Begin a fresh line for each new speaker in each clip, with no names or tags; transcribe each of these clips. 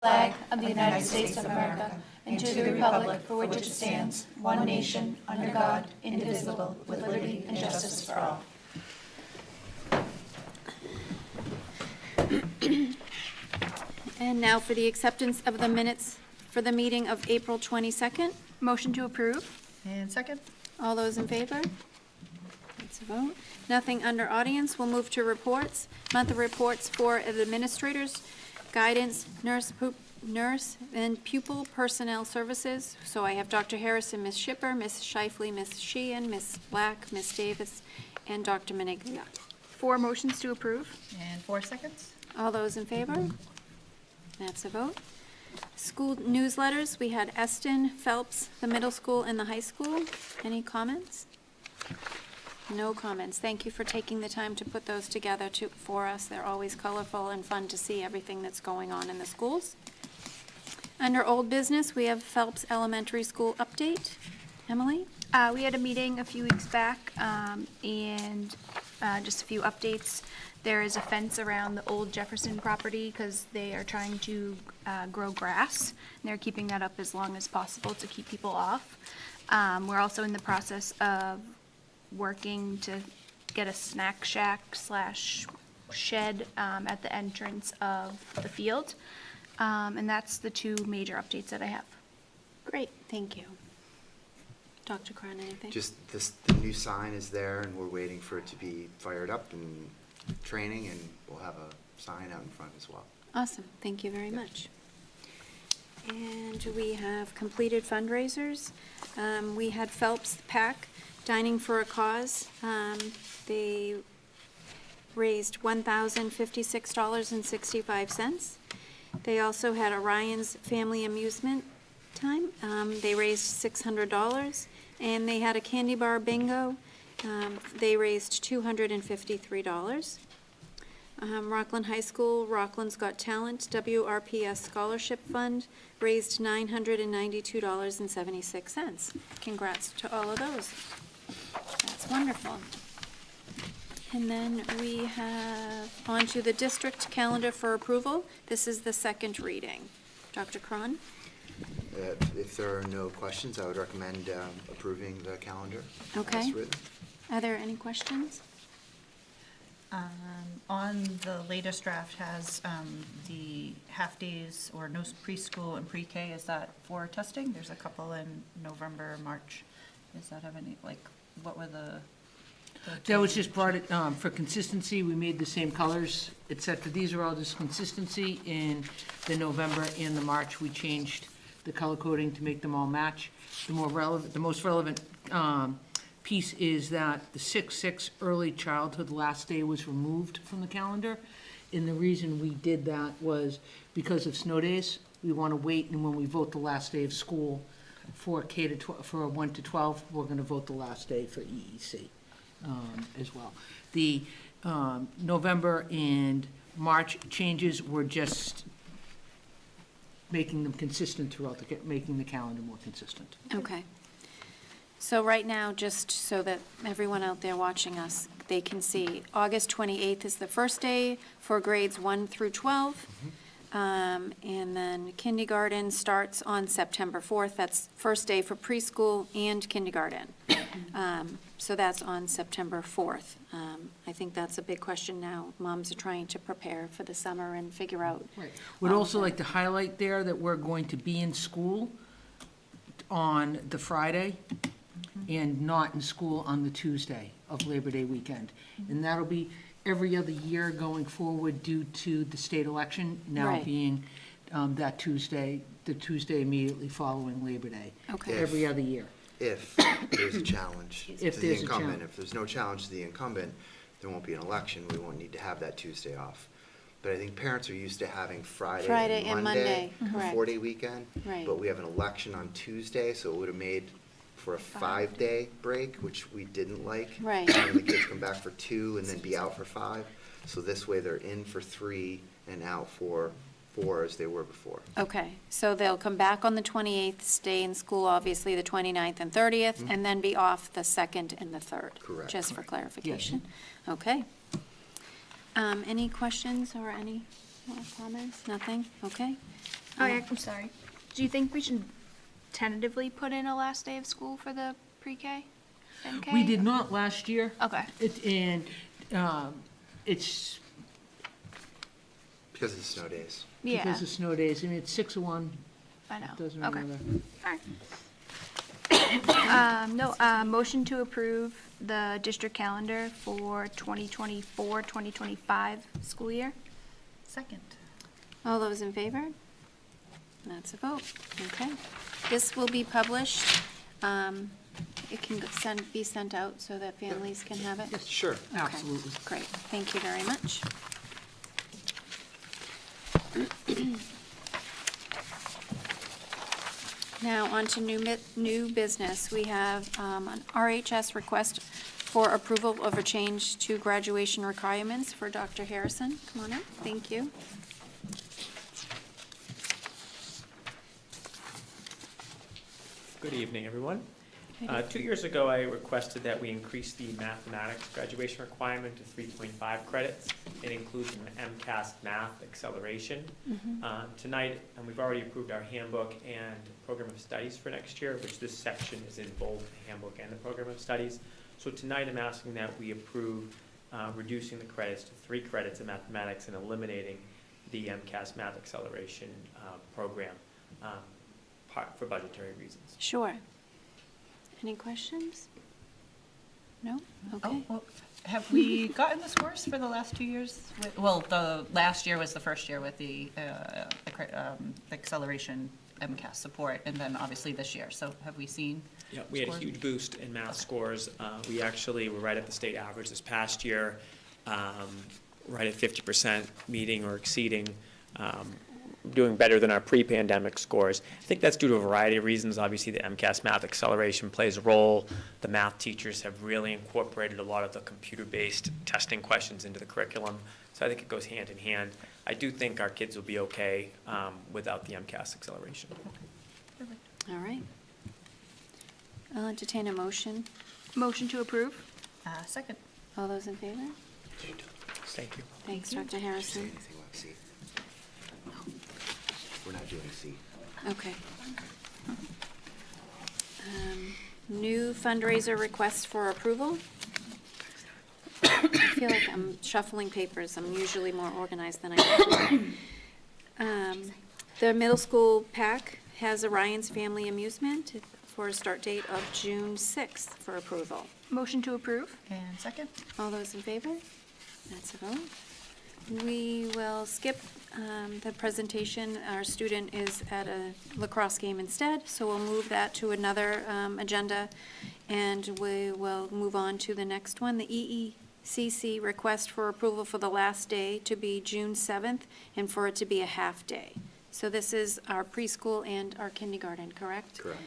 flag of the United States of America and to the republic for which it stands, one nation, under God, indivisible, with liberty and justice for all.
And now for the acceptance of the minutes for the meeting of April 22nd.
Motion to approve.
And second?
All those in favor? That's a vote. Nothing under audience. We'll move to reports. Monthly reports for the administrators, guidance, nurse, and pupil personnel services. So I have Dr. Harrison, Ms. Shipper, Ms. Shifley, Ms. Sheehan, Ms. Black, Ms. Davis, and Dr. Maniglia.
4 motions to approve.
And 4 seconds?
All those in favor? That's a vote. School newsletters, we had Eston, Phelps, the middle school, and the high school. Any comments? No comments. Thank you for taking the time to put those together for us. They're always colorful and fun to see everything that's going on in the schools. Under old business, we have Phelps Elementary School update. Emily?
We had a meeting a few weeks back, and just a few updates. There is a fence around the old Jefferson property because they are trying to grow grass. And they're keeping that up as long as possible to keep people off. We're also in the process of working to get a snack shack / shed at the entrance of the field. And that's the 2 major updates that I have.
Great, thank you. Dr. Cron, anything?
Just the new sign is there, and we're waiting for it to be fired up and training, and we'll have a sign out in front as well.
Awesome, thank you very much. And we have completed fundraisers. We had Phelps PAC, Dining for a Cause. They raised $1,056.65. They also had Orion's Family Amusement Time. They raised $600. And they had a candy bar bingo. They raised $253. Rockland High School, Rockland's Got Talent, WRPS Scholarship Fund, raised $992.76. Congrats to all of those. That's wonderful. And then we have on to the district calendar for approval. This is the second reading. Dr. Cron?
If there are no questions, I would recommend approving the calendar.
Okay.
As written.
Are there any questions?
On the latest draft has the half-days or no preschool and pre-K. Is that for testing? There's a couple in November, March. Does that have any, like, what were the
That was just brought it, for consistency, we made the same colors, et cetera. These are all just consistency. In the November and the March, we changed the color coding to make them all match. The most relevant piece is that the 6/6 early childhood last day was removed from the calendar. And the reason we did that was because of snow days. We want to wait, and when we vote the last day of school for K to 12, for 1 to 12, we're going to vote the last day for EEC. As well. The November and March changes were just making them consistent throughout making the calendar more consistent.
Okay. So right now, just so that everyone out there watching us, they can see, August 28th is the first day for grades 1 through 12. And then kindergarten starts on September 4th. That's first day for preschool and kindergarten. So that's on September 4th. I think that's a big question now. Moms are trying to prepare for the summer and figure out.
Right. Would also like to highlight there that we're going to be in school on the Friday and not in school on the Tuesday of Labor Day weekend. And that'll be every other year going forward due to the state election now
Right.
being that Tuesday, the Tuesday immediately following Labor Day.
Okay.
Every other year.
If there's a challenge
If
to the
there's a
incumbent.
challenge.
If there's no challenge to the incumbent, there won't be an election. We won't need to have that Tuesday off. But I think parents are used to having Friday and Monday, a
correct.
4-day weekend.
Right.
But we have an election on Tuesday, so it would have made for a 5-day break, which we didn't like.
Right.
Having the kids come back for 2 and then be out for 5. So this way they're in for 3 and out for 4 as they were before.
Okay, so they'll come back on the 28th, stay in school, obviously, the 29th and 30th, and then be off the 2nd and the 3rd?
Correct.
Just for clarification? Okay. Any questions or any comments? Nothing? Okay.
Oh, yeah, I'm sorry. Do you think we should tentatively put in a last day of school for the pre-K and K?
We did not last year.
Okay.
It's
Because of the snow days.
Yeah,
because of snow days. I mean, it's 6 of one,
I know.
doesn't
Okay.
matter.
No, motion to approve the district calendar for 2024-2025 school year.
Second.
All those in favor? That's a vote, okay. This will be published. It can be sent out so that families can have it?
Sure.
Okay,
Absolutely.
Great, thank you very much. Now, on to new business. We have an RHS request for approval of a change to graduation requirements for Dr. Harrison. Come on up, thank you.
Good evening, everyone. 2 years ago, I requested that we increase the mathematics graduation requirement to 3.5 credits. It includes an MCAS math acceleration. Tonight, and we've already approved our handbook and program of studies for next year, which this section is in both the handbook and the program of studies. So tonight, I'm asking that we approve reducing the credits to 3 credits in mathematics and eliminating the MCAS math acceleration program for budgetary reasons.
Sure. Any questions? No? Okay.
Oh, well, have we gotten the scores for the last 2 years? Well, the last year was the first year with the acceleration MCAS support, and then obviously this year. So have we seen?
Yeah, we had a
scores?
huge boost in math scores. We actually were right at the state average this past year, right at 50%, meeting or exceeding, doing better than our pre-pandemic scores. I think that's due to a variety of reasons. Obviously, the MCAS math acceleration plays a role. The math teachers have really incorporated a lot of the computer-based testing questions into the curriculum. So I think it goes hand in hand. I do think our kids will be okay without the MCAS acceleration.
All right. I'll entertain a motion.
Motion to approve.
Second.
All those in favor?
Thank you.
Thanks, Dr.
Say
Harrison.
anything about C? We're not doing C.
Okay. New fundraiser requests for approval. I feel like I'm shuffling papers. I'm usually more organized than I am. The middle school PAC has Orion's Family Amusement for a start date of June 6th for approval.
Motion to approve.
And second.
All those in favor? That's a vote. We will skip the presentation. Our student is at a lacrosse game instead, so we'll move that to another agenda, and we will move on to the next one, the EECC request for approval for the last day to be June 7th and for it to be a half-day. So this is our preschool and our kindergarten, correct?
Correct.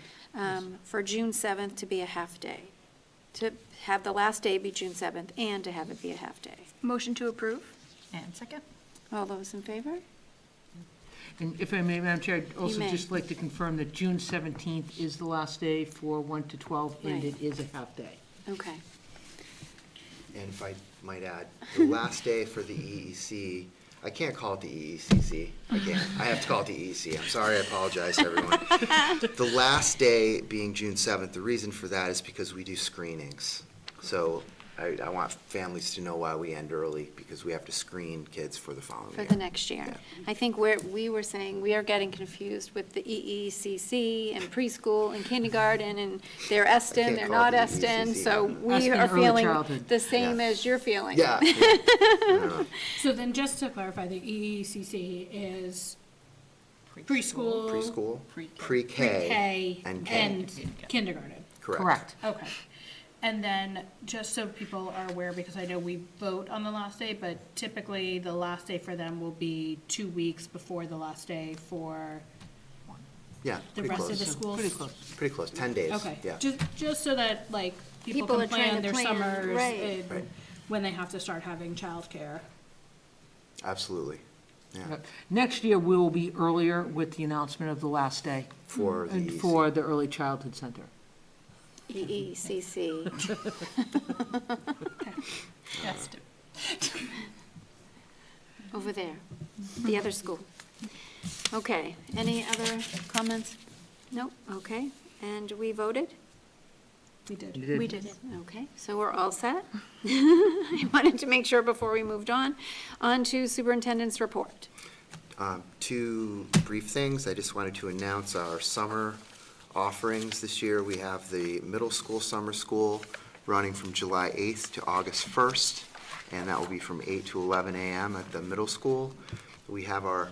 For June 7th to be a half-day, to have the last day be June 7th and to have it be a half-day.
Motion to approve.
And second.
All those in favor?
And if I may, Madam Chair, I'd also
may.
just like to confirm that June 17th is the last day for 1 to 12, and
Right.
it is a half-day.
Okay.
And if I might add, the last day for the EEC, I can't call it the EECC. I can't. I have to call it the EEC. I'm sorry. I apologize to everyone. The last day being June 7th, the reason for that is because we do screenings. So I want families to know why we end early, because we have to screen kids for the following
For
year.
the next year.
Yeah.
I think we were saying, we are getting confused with the EECC and preschool and kindergarten, and they're Eston,
can't
they're
call
not
it the
Eston,
EECC.
so we
Eston
are
early
feeling
childhood.
the same
Yeah.
as you're feeling.
Yeah. Yeah.
So then, just to clarify, the EECC is preschool,
Preschool,
Pre-K.
pre-K,
pre-K,
and
and
K.
kindergarten.
Correct.
Okay. And then, just so people are aware, because I know we vote on the last day, but typically the last day for them will be 2 weeks before the last day for
Yeah,
the
pretty
rest of
close.
the schools.
Pretty close.
Pretty close, 10 days.
Okay,
Yeah.
just so that, like, people
People
can
are trying
plan
to
their
plan,
summers
right.
and
Right.
when they have to start having childcare.
Absolutely. Yeah.
Next year, we will be earlier with the announcement of the last day.
For the
And
EEC.
for the Early Childhood Center.
EECC.
Yes.
Over there, the other school. Okay, any other comments? Nope, okay. And we voted?
We did.
You did.
We did.
Okay, so we're all set. I wanted to make sure before we moved on. On to superintendent's report.
Two brief things. I just wanted to announce our summer offerings this year. We have the middle school summer school running from July 8th to August 1st, and that will be from 8 to 11 a.m. at the middle school. We have our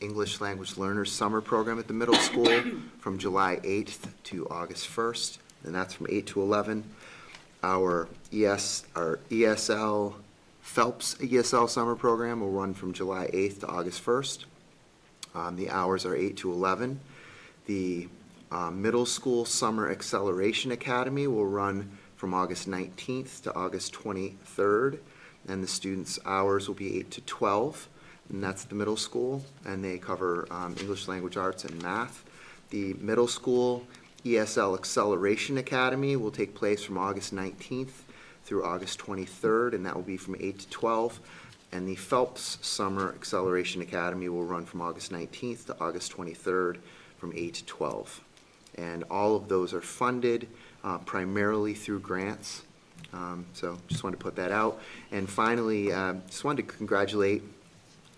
English Language Learners Summer Program at the middle school from July 8th to August 1st, and that's from 8 to 11. Our ESL Phelps ESL Summer Program will run from July 8th to August 1st. The hours are 8 to 11. The Middle School Summer Acceleration Academy will run from August 19th to August 23rd, and the students' hours will be 8 to 12, and that's the middle school, and they cover English Language Arts and Math. The Middle School ESL Acceleration Academy will take place from August 19th through August 23rd, and that will be from 8 to 12. And the Phelps Summer Acceleration Academy will run from August 19th to August 23rd from 8 to 12. And all of those are funded primarily through grants. So just wanted to put that out. And finally, just wanted to congratulate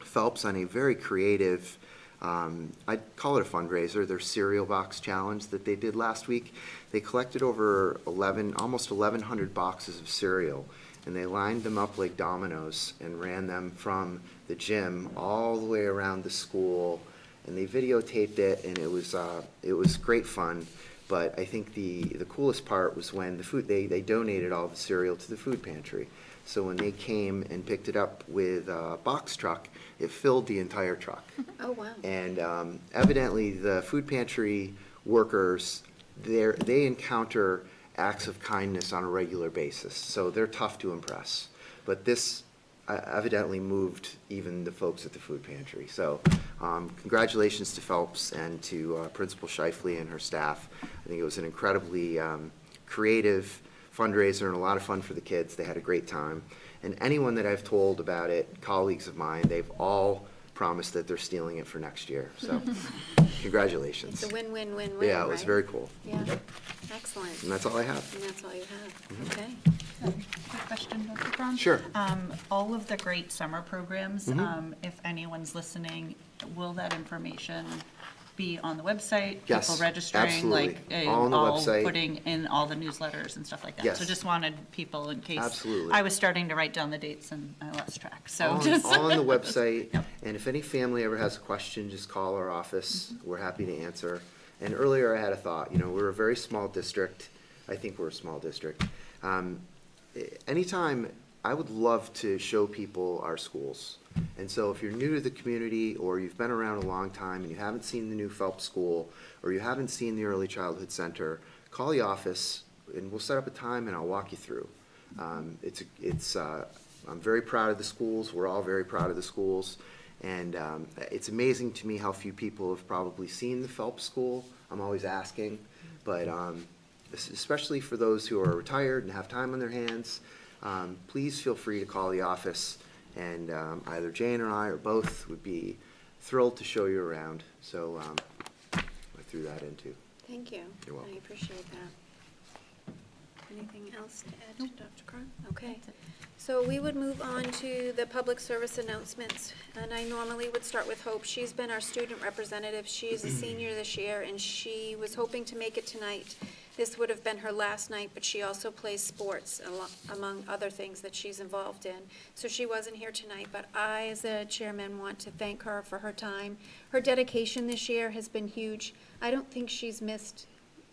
Phelps on a very creative, I'd call it a fundraiser, their cereal box challenge that they did last week. They collected over almost 1,100 boxes of cereal, and they lined them up like dominoes and ran them from the gym all the way around the school, and they videotaped it, and it was great fun. But I think the coolest part was when they donated all the cereal to the food pantry. So when they came and picked it up with a box truck, it filled the entire truck.
Oh, wow.
And evidently, the food pantry workers, they encounter acts of kindness on a regular basis, so they're tough to impress. But this evidently moved even the folks at the food pantry. So congratulations to Phelps and to Principal Shifley and her staff. I think it was an incredibly creative fundraiser and a lot of fun for the kids. They had a great time. And anyone that I've told about it, colleagues of mine, they've all promised that they're stealing it for next year. So congratulations.
It's a win-win-win-win,
Yeah, it was
right?
very cool.
Yeah, excellent.
And that's all I have.
And that's all you have, okay.
Quick question, Dr. Cron?
Sure.
All of the great summer programs, if anyone's listening, will that information be on the website?
Yes,
People registering,
absolutely.
like,
All on the website.
putting in all the newsletters and stuff like that?
Yes.
So just wanted people in case.
Absolutely.
I was starting to write down the dates and I lost track, so
All
just.
on the website,
Yep.
and if any family ever has a question, just call our office. We're happy to answer. And earlier I had a thought, we're a very small district. I think we're a small district. Anytime, I would love to show people our schools. And so if you're new to the community, or you've been around a long time and you haven't seen the new Phelps School, or you haven't seen the Early Childhood Center, call the office and we'll set up a time and I'll walk you through. I'm very proud of the schools. We're all very proud of the schools. And it's amazing to me how few people have probably seen the Phelps School. I'm always asking, but especially for those who are retired and have time on their hands, please feel free to call the office, and either Jane or I or both would be thrilled to show you around. So I threw that in too.
Thank you.
You're welcome.
I appreciate that. Anything else to add to Dr. Cron? Okay. So we would move on to the public service announcements, and I normally would start with Hope. She's been our student representative. She is a senior this year, and she was hoping to make it tonight. This would have been her last night, but she also plays sports, among other things that she's involved in. So she wasn't here tonight, but I, as a chairman, want to thank her for her time. Her dedication this year has been huge. I don't think she's missed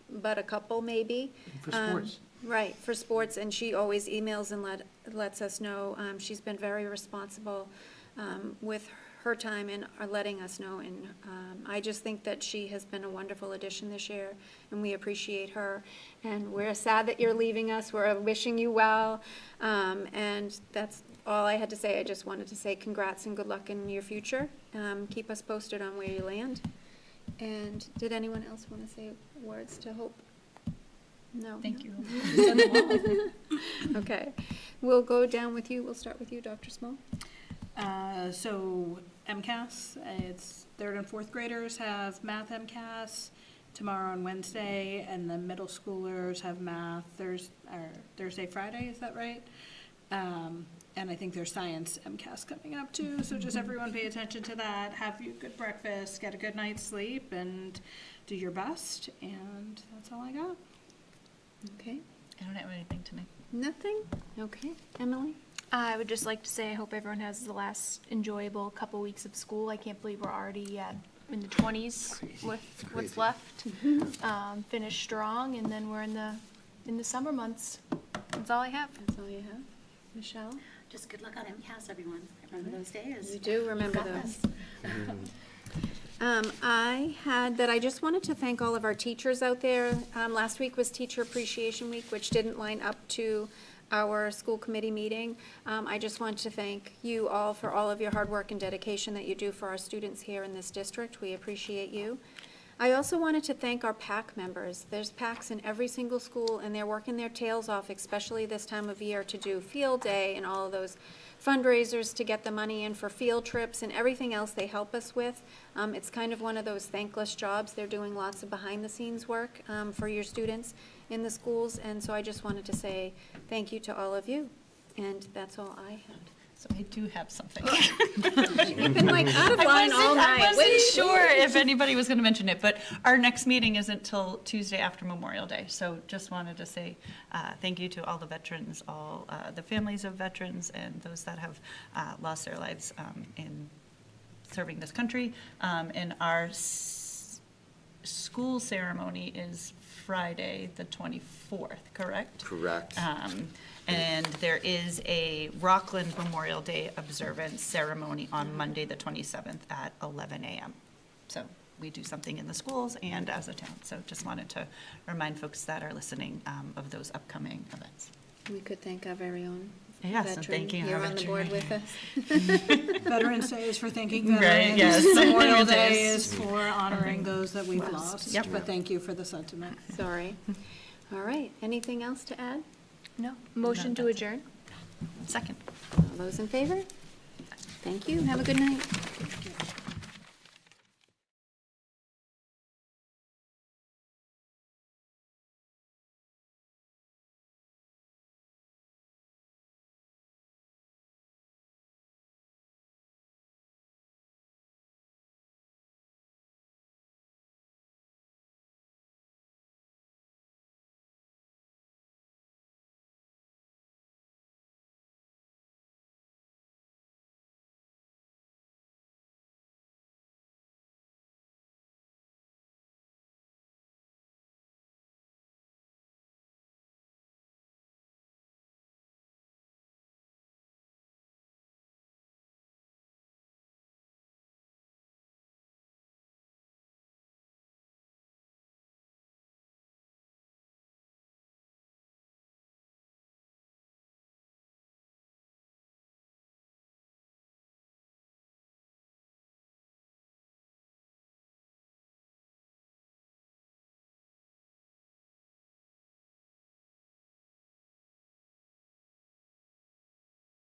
but a couple, maybe.
For sports.
Right, for sports, and she always emails and lets us know. She's been very responsible with her time and letting us know, and I just think that she has been a wonderful addition this year, and we appreciate her. And we're sad that you're leaving us. We're wishing you well, and that's all I had to say. I just wanted to say congrats and good luck in your future. Keep us posted on where you land. And did anyone else want to say words to Hope? No.
Thank you.
Okay, we'll go down with you. We'll start with you, Dr. Small.
So MCAS. It's third and fourth graders have math MCAS tomorrow and Wednesday, and the middle schoolers have math Thursday, Friday, is that right? And I think there's science MCAS coming up too, so just everyone pay attention to that, have you good breakfast, get a good night's sleep, and do your best, and that's all I got.
Okay,
I don't have anything tonight.
nothing? Okay, Emily?
I would just like to say I hope everyone has the last enjoyable couple weeks of school. I can't believe we're already in the 20s with what's
Crazy.
left. Finish strong, and then we're in the summer months. That's all I have.
That's all you have? Michelle?
Just good luck on MCAS, everyone. Remember those days.
You do remember
Got
those.
this.
I just wanted to thank all of our teachers out there. Last week was Teacher Appreciation Week, which didn't line up to our school committee meeting. I just want to thank you all for all of your hard work and dedication that you do for our students here in this district. We appreciate you. I also wanted to thank our PAC members. There's PACs in every single school, and they're working their tails off, especially this time of year, to do field day and all of those fundraisers to get the money in for field trips and everything else they help us with. It's kind of one of those thankless jobs. They're doing lots of behind-the-scenes work for your students in the schools, and so I just wanted to say thank you to all of you, and that's all I had.
So I do have something.
You've been like out of line all night.
I wasn't sure if anybody was going to mention it, but our next meeting isn't till Tuesday after Memorial Day. So just wanted to say thank you to all the veterans, all the families of veterans, and those that have lost their lives in serving this country. And our school ceremony is Friday, the 24th, correct?
Correct.
And there is a Rockland Memorial Day observance ceremony on Monday, the 27th at 11 a.m. So we do something in the schools and as a town. So just wanted to remind folks that are listening of those upcoming events.
We could thank our very own
Yes, and
veteran
thanking
here
our
on the board
veteran.
with us.
Veterans Day is for thanking
Right,
veterans.
yes.
Memorial
It
Day
is.
is for honoring those that we've lost,
Yep.
but thank you for the sentiment.
Sorry. All right, anything else to add?
No. Motion to
that's it.
adjourn?
Second.
All those in favor? Thank you, have a good night.